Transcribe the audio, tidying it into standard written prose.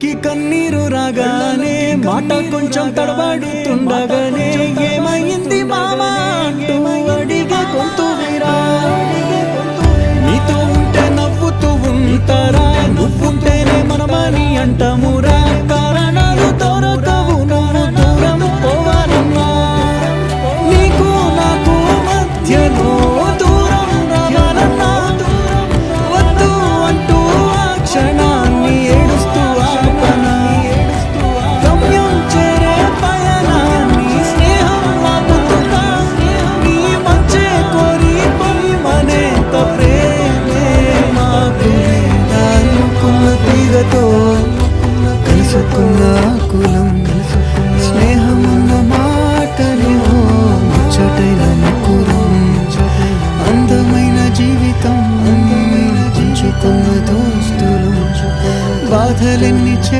కన్నీరు రాగానే మాట కొంచెం తడబడుతుండగానే ఏమైంది మామా అంటూ అడిగే గొంతు విరా నీతో ఉంటే నవ్వుతూ ఉంటారా నువ్వుంటేనే మనమని అంటామురా కారణాలు దొరకవు నువ్వు దూరం పోవాలన్నా నీకు నాకు మధ్యలో దూరం రావాలన్నా వద్దు అంటూ ఆ క్షణాన్ని ఏడుస్తూ ఆపనా గమ్యం చేరే పయనాన్ని స్నేహం ఆపుతున్నా నీ మంచే కోరి మనేంత ప్రేమే మాకు అనుకున్న తీగతో కలుసుకున్న కుల